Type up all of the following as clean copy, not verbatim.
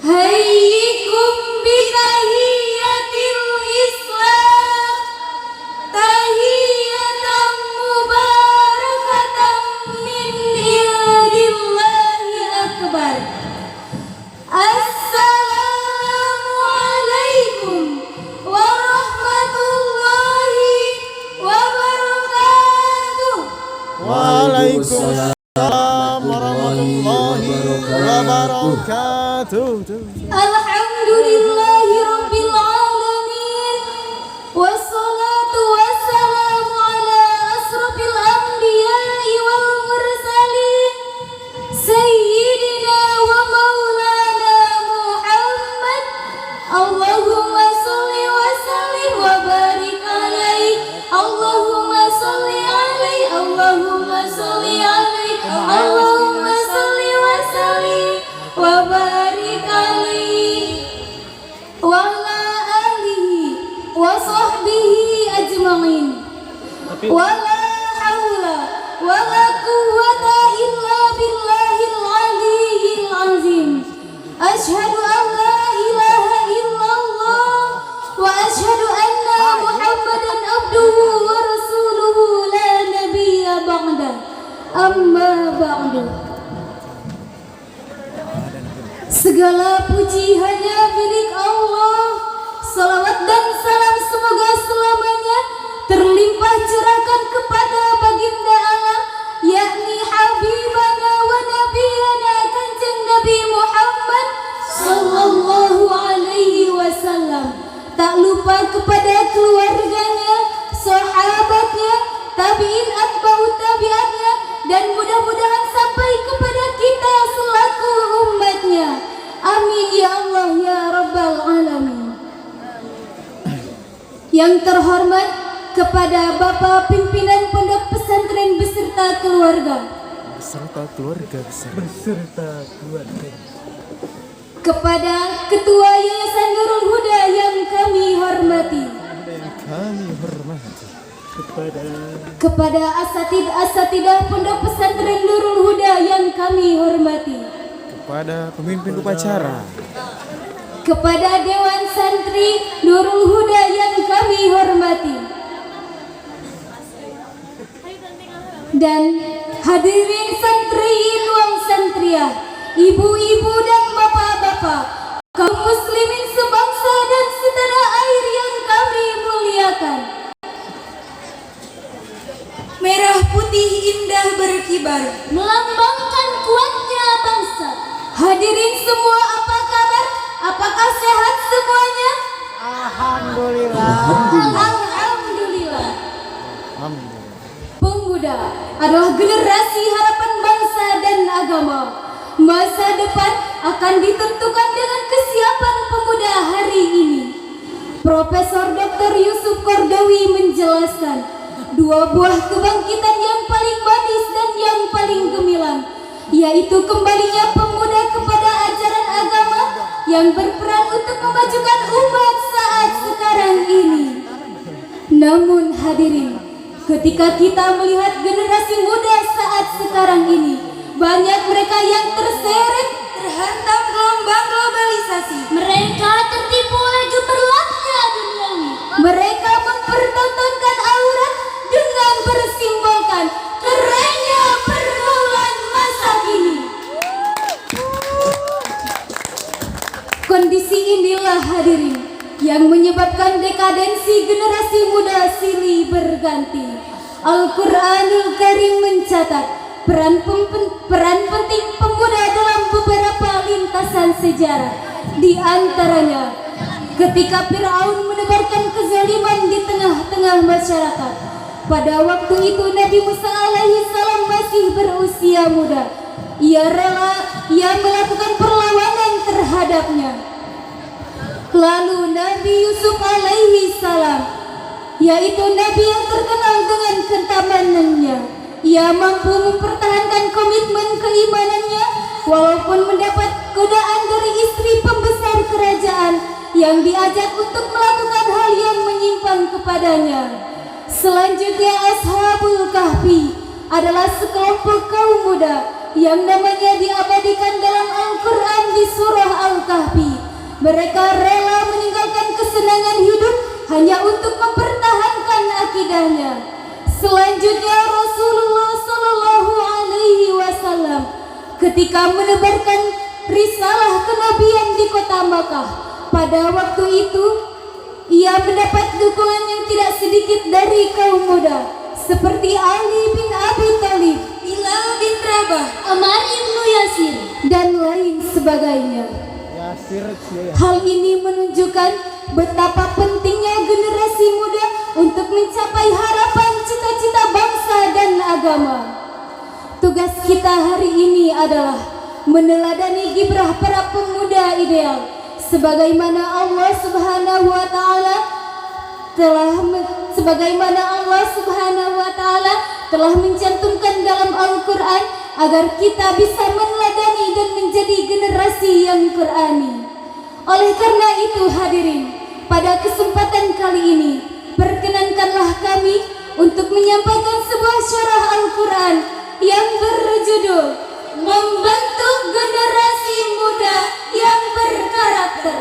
Hayyikum bitahiyatil Islam, tahiyatan mubarakatan min indillahi akbar. Assalamualaikum warahmatullahi wabarakatuh. Waalaikumsalam warahmatullahi wabarakatuh. Alhamdulillahi rabbil alamin. Wassalatu wassalamu ala asrafil anbiya'i wal mursalin, sayyidina wa maulana Muhammad. Allahumma salli wa sallim wa barik alaihi. Allahumma salli alaihi. Allahumma salli alaihi. Allahumma salli wa sallim wa barik alaihi wa ala alihi wa sahbihi ajma'in. Wa la hawla wa la quwwata illa billahil aliyyil azim. Ashhadu an la ilaha illallah wa ashhadu anna Muhammadan abduhu wa rasuluhu la nabiyya ba'da. Amma ba'du. Segala puji hanya milik Allah. Salawat dan salam semoga selamanya terlimpah curahkan kepada baginda alam, yakni Habibana wa Nabiyana Kanjeng Nabi Muhammad sallallahu alaihi wasallam. Tak lupa kepada keluarganya, sahabatnya, tabi'in atba'u tabi'atnya, dan mudah-mudahan sampai kepada kita selaku umatnya. Amin ya Allah ya Rabbal Alamin. Yang terhormat kepada Bapak Pimpinan Pondok Pesantren beserta keluarga. Kepada Ketua Yayasan Nurul Huda yang kami hormati. Kepada asatidah Pondok Pesantren Nurul Huda yang kami hormati. Kepada pemimpin upacara, kepada Dewan Santri Nurul Huda yang kami hormati, dan hadirin santri Luang Santria, ibu-ibu dan bapak-bapak, kaum muslimin sebangsa dan setanah air yang kami muliakan. Merah putih indah berkibar, melambangkan kuatnya bangsa. Hadirin semua, apa kabar? Apakah sehat semuanya? Alhamdulillah. Alhamdulillah. Pemuda adalah generasi harapan bangsa dan agama. Masa depan akan ditentukan dengan kesiapan pemuda hari ini. Profesor Dr. Yusuf Kordawi menjelaskan, dua buah kebangkitan yang paling manis dan yang paling gemilang, yaitu kembalinya pemuda kepada ajaran agama yang berperan untuk memajukan umat saat sekarang ini. Namun hadirin, ketika kita melihat generasi muda saat sekarang ini, banyak mereka yang terseret terhantam gelombang globalisasi. Mereka tertipu oleh gemerlapnya duniawi. Mereka mempertontonkan aurat dengan bersimbolkan kerennya pergaulan masa kini. Kondisi inilah hadirin yang menyebabkan dekadensi generasi muda silih berganti. Al-Quranul Karim mencatat peran penting pemuda dalam beberapa lintasan sejarah. Di antaranya, ketika Fir'aun menebarkan kezaliman di tengah-tengah masyarakat, pada waktu itu Nabi Musa alaihi salam masih berusia muda. Ia melakukan perlawanan terhadapnya. Lalu Nabi Yusuf alaihi salam, yaitu Nabi yang terkenal dengan ketamanannya, ia mampu mempertahankan komitmen keimanannya walaupun mendapat godaan dari istri pembesar kerajaan yang diajak untuk melakukan hal yang menyimpang kepadanya. Selanjutnya Ashabul Kahfi adalah sekelompok kaum muda yang namanya diabadikan dalam Al-Quran di surah Al-Kahfi. Mereka rela meninggalkan kesenangan hidup hanya untuk mempertahankan akidahnya. Selanjutnya Rasulullah Sallallahu Alaihi Wasallam ketika menebarkan risalah kenabian di kota Makkah, pada waktu itu ia mendapat dukungan yang tidak sedikit dari kaum muda seperti Ali bin Abi Thalib, Bilal bin Rabah, Ammar ibnu Yasir, dan lain sebagainya. Hal ini menunjukkan betapa pentingnya generasi muda untuk mencapai harapan cita-cita bangsa dan agama. Tugas kita hari ini adalah meneladani kiprah para pemuda ideal, sebagaimana Allah Subhanahu wa Ta'ala telah mencantumkan dalam Al-Quran agar kita bisa meneladani dan menjadi generasi yang Qurani. Oleh karena itu hadirin, pada kesempatan kali ini perkenankanlah kami untuk menyampaikan sebuah syarah Al-Quran yang berjudul Membentuk Generasi Muda yang Berkarakter.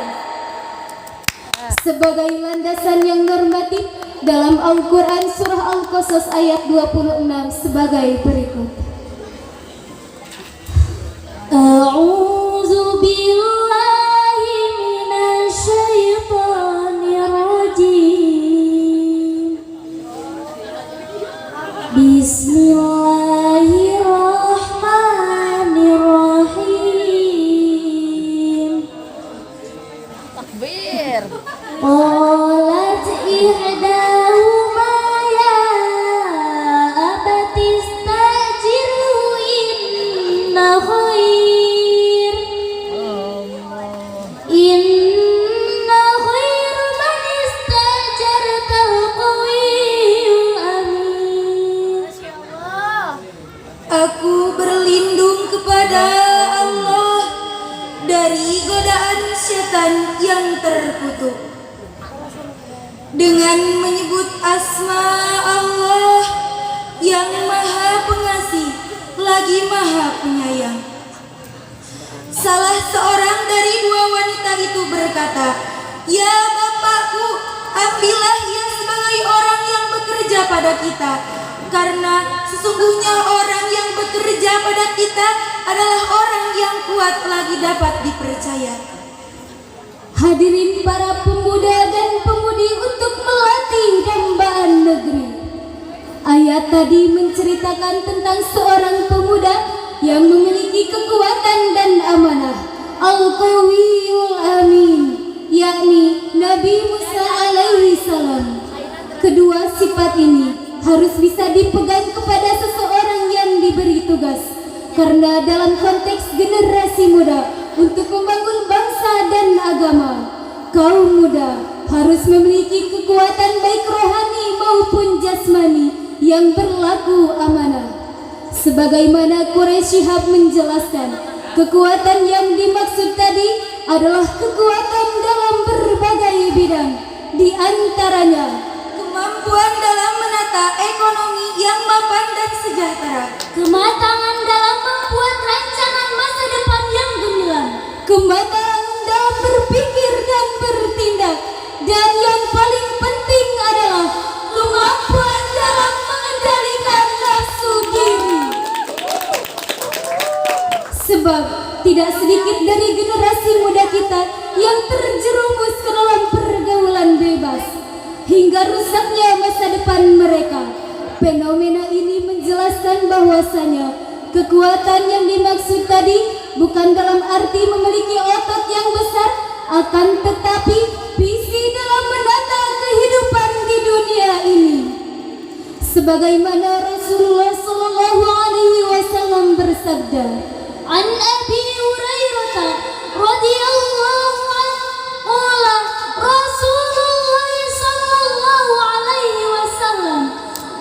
Sebagai landasan yang normatif dalam Al-Quran surah Al-Qasas ayat 26 sebagai berikut. A'udzu billahi minasyaitonir rajim. Bismillahirrahmanirrahim. Takbir. Qalat ihdahuma ya abati istajirhu inna khair man istajartal qawiyyul amin. Aku berlindung kepada Allah dari godaan setan yang terkutuk dengan menyebut asma Allah yang Maha Pengasih lagi Maha Penyayang. Salah seorang dari dua wanita itu berkata, "Ya Bapakku, ambillah ia sebagai orang yang bekerja pada kita, karena sesungguhnya orang yang bekerja pada kita adalah orang yang kuat lagi dapat dipercaya." Hadirin para pemuda dan pemudi untuk melatih dambaan negeri. Ayat tadi menceritakan tentang seorang pemuda yang memiliki kekuatan dan amanah, Al-Qawiyyul Amin, yakni Nabi Musa alaihi salam. Kedua sifat ini harus bisa dipegang kepada seseorang yang diberi tugas, karena dalam konteks generasi muda untuk membangun bangsa dan agama, kaum muda harus memiliki kekuatan baik rohani maupun jasmani yang berlaku amanah. Sebagaimana Quraisy Shihab menjelaskan, kekuatan yang dimaksud tadi adalah kekuatan dalam berbagai bidang, di antaranya kemampuan dalam menata ekonomi yang mapan dan sejahtera, kematangan dalam membuat rancangan masa depan yang gemilang, kematangan dalam berpikir dan bertindak, dan yang paling penting adalah kemampuan dalam mengendalikan nafsu diri. Sebab tidak sedikit dari generasi muda kita yang terjerumus ke dalam pergaulan bebas hingga rusaknya masa depan mereka. Fenomena ini menjelaskan bahwasanya kekuatan yang dimaksud tadi bukan dalam arti memiliki otot yang besar, akan tetapi visi dalam menata kehidupan di dunia ini. Sebagaimana Rasulullah Sallallahu Alaihi Wasallam bersabda, "An Abi Hurairah radhiyallahu anhu, Rasulullah Sallallahu Alaihi Wasallam,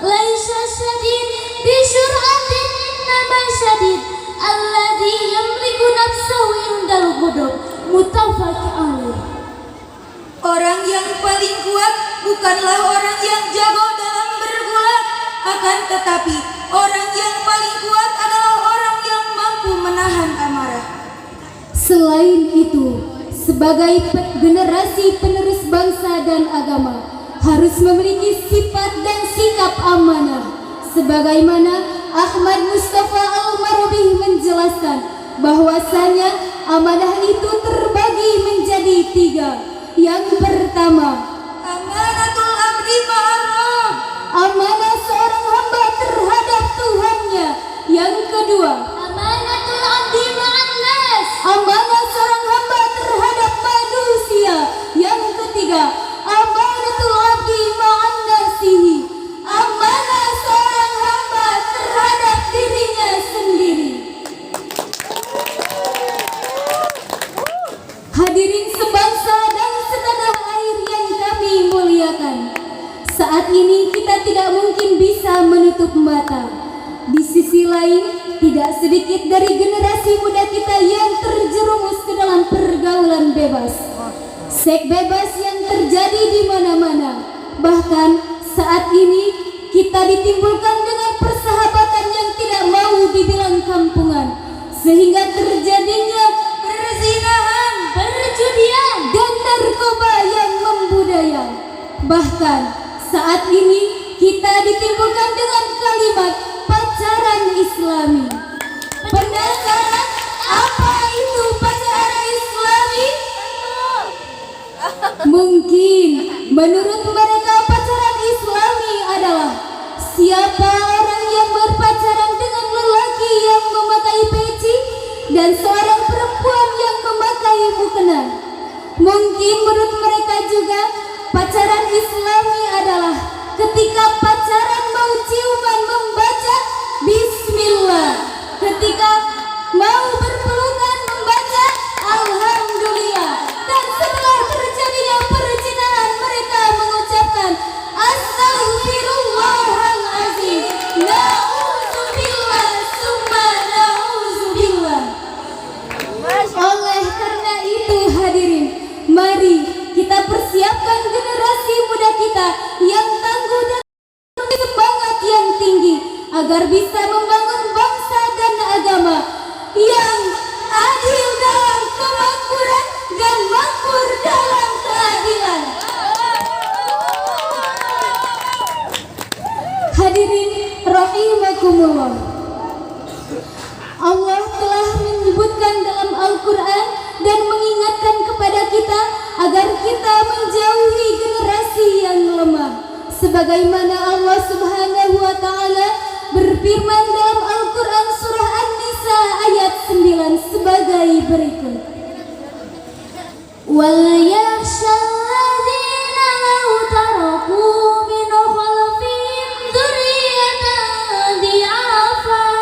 laisa syadid bi syur'atin, innama syadid alladhi yamliku nafsahu indal ghadab." Muttafaq alaih. Orang yang paling kuat bukanlah orang yang jago dalam bergulat, akan tetapi orang yang paling kuat adalah orang yang mampu menahan amarah. Selain itu, sebagai generasi penerus bangsa dan agama, harus memiliki sifat dan sikap amanah. Sebagaimana Ahmad Mustafa Al-Marubih menjelaskan bahwasanya amanah itu terbagi menjadi 3. Yang pertama, amanatul abdi ma'arrab, amanah seorang hamba terhadap Tuhannya. Yang kedua, amanatul abdi ma'annas, amanah seorang hamba terhadap manusia. Yang ketiga, amanatul abdi ma'annasihi, amanah seorang hamba terhadap dirinya sendiri. Hadirin sebangsa dan setanah air yang kami muliakan, saat ini kita tidak mungkin bisa menutup mata. Di sisi lain, tidak sedikit dari generasi muda kita yang terjerumus ke dalam pergaulan bebas. Seks bebas yang terjadi di mana-mana. Bahkan saat ini kita ditimbulkan dengan persahabatan yang tidak mau dibilang kampungan, sehingga terjadinya perzinahan, perjudian, dan narkoba yang membudaya. Bahkan saat ini kita ditimbulkan dengan kalimat pacaran Islami. Penasaran apa itu pacaran Islami? Mungkin menurut mereka pacaran Islami adalah siapa orang yang berpacaran dengan lelaki yang memakai peci dan seorang perempuan yang memakai mukena. Mungkin menurut mereka juga pacaran Islami adalah ketika pacaran mau ciuman membaca Bismillah, ketika mau berpelukan membaca Alhamdulillah, dan setelah terjadinya perzinahan mereka mengucapkan Astaghfirullahaladzim, Na'udzubillah, summa na'udzubillah. Oleh karena itu hadirin, mari kita persiapkan generasi muda kita yang tangguh dan semangat yang tinggi agar bisa membangun bangsa dan agama yang adil dalam kemakmuran dan makmur dalam keadilan. Hadirin rahimakumullah, Allah telah menyebutkan dalam Al-Quran dan mengingatkan kepada kita agar kita menjauhi generasi yang lemah. Sebagaimana Allah Subhanahu wa Ta'ala berfirman dalam Al-Quran surah An-Nisa ayat 9 sebagai berikut. Wal yakhshalladzina law taraku min khalfihim dzurriyyatan di'afan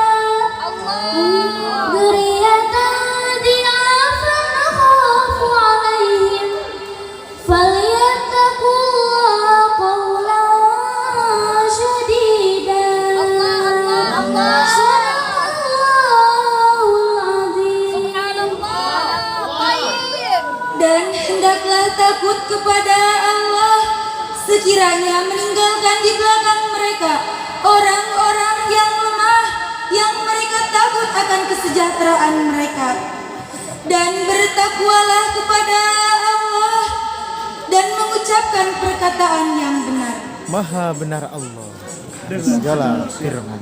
khafu 'alaihim falyattaqullaha qawlan shadidan. Dan hendaklah takut kepada Allah sekiranya meninggalkan di belakang mereka orang-orang yang lemah, yang mereka takut akan kesejahteraan mereka. Dan bertakwalah kepada Allah dan mengucapkan perkataan yang benar. Maha benar Allah segala firman.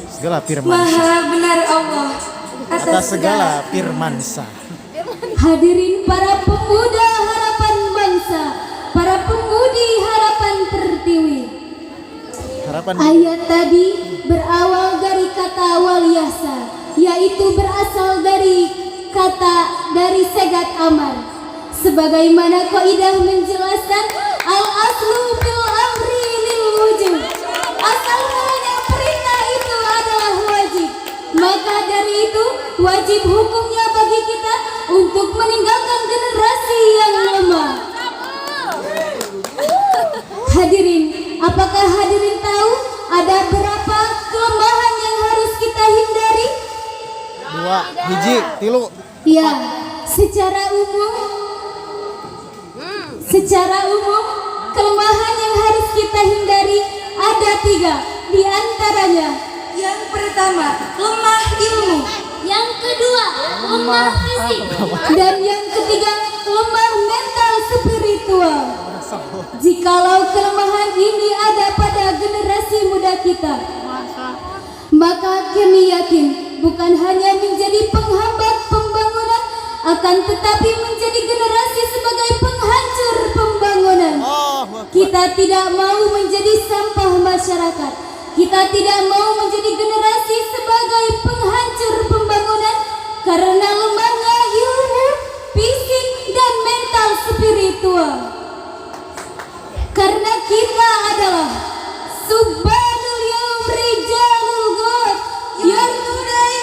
Segala firman. Maha benar Allah atas segala firman-Sa. Hadirin para pemuda harapan bangsa, para pemudi harapan Pertiwi. Ayat tadi berawal dari kata waliyasa, yaitu berasal dari segat amar. Sebagaimana kaidah menjelaskan al-aslu fil amri lil wujub, asal mulanya perintah itu adalah wajib. Maka dari itu wajib hukumnya bagi kita untuk meninggalkan generasi yang lemah. Hadirin, apakah hadirin tahu ada berapa kelemahan yang harus kita hindari? 2, hiji, 3. Ya, secara umum kelemahan yang harus kita hindari ada 3. Di antaranya, yang pertama, lemah ilmu. Yang kedua, lemah fisik. Dan yang ketiga, lemah mental spiritual. Jikalau kelemahan ini ada pada generasi muda kita, maka kami yakin bukan hanya menjadi penghambat pembangunan, akan tetapi menjadi generasi sebagai penghancur pembangunan. Kita tidak mau menjadi sampah masyarakat. Kita tidak mau menjadi generasi sebagai penghancur pembangunan karena lemahnya ilmu, fisik, dan mental spiritual. Karena kita adalah Subhanul Yaum Rijalul God Young Today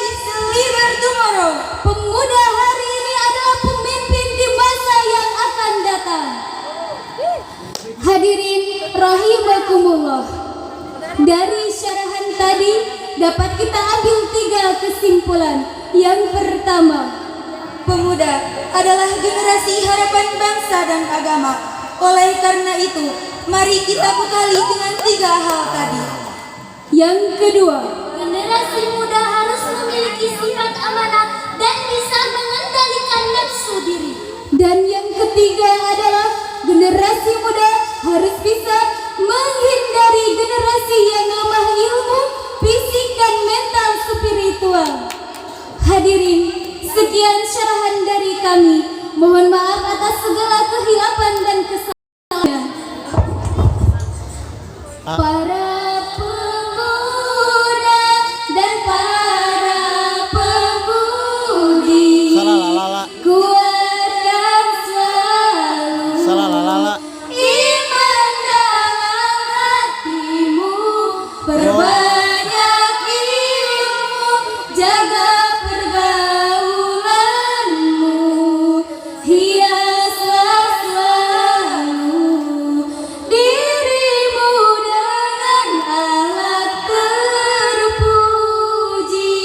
Leader Tomorrow. Pemuda hari ini adalah pemimpin di masa yang akan datang. Hadirin rahimakumullah, dari syarahan tadi dapat kita ambil 3 kesimpulan. Yang pertama, pemuda adalah generasi harapan bangsa dan agama. Oleh karena itu, mari kita bekali dengan 3 hal tadi. Yang kedua, generasi muda harus memiliki sifat amanah dan bisa mengendalikan nafsu diri. Dan yang ketiga adalah generasi muda harus bisa menghindari generasi yang lemah ilmu, fisik, dan mental spiritual. Hadirin, sekian syarahan dari kami. Mohon maaf atas segala kehilapan dan kesalahan. Para pemuda dan para pemudi, kuatkan selalu iman dalam hatimu, perbanyak ilmu, jaga pergaulanmu, hiaslah selalu dirimu dengan alat terpuji.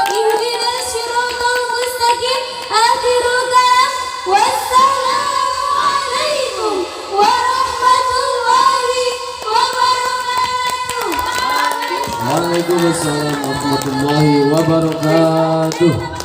Ihdinas siratal mustaqim. Akhirul kalam. Wassalamualaikum warahmatullahi wabarakatuh. Waalaikumsalam warahmatullahi wabarakatuh.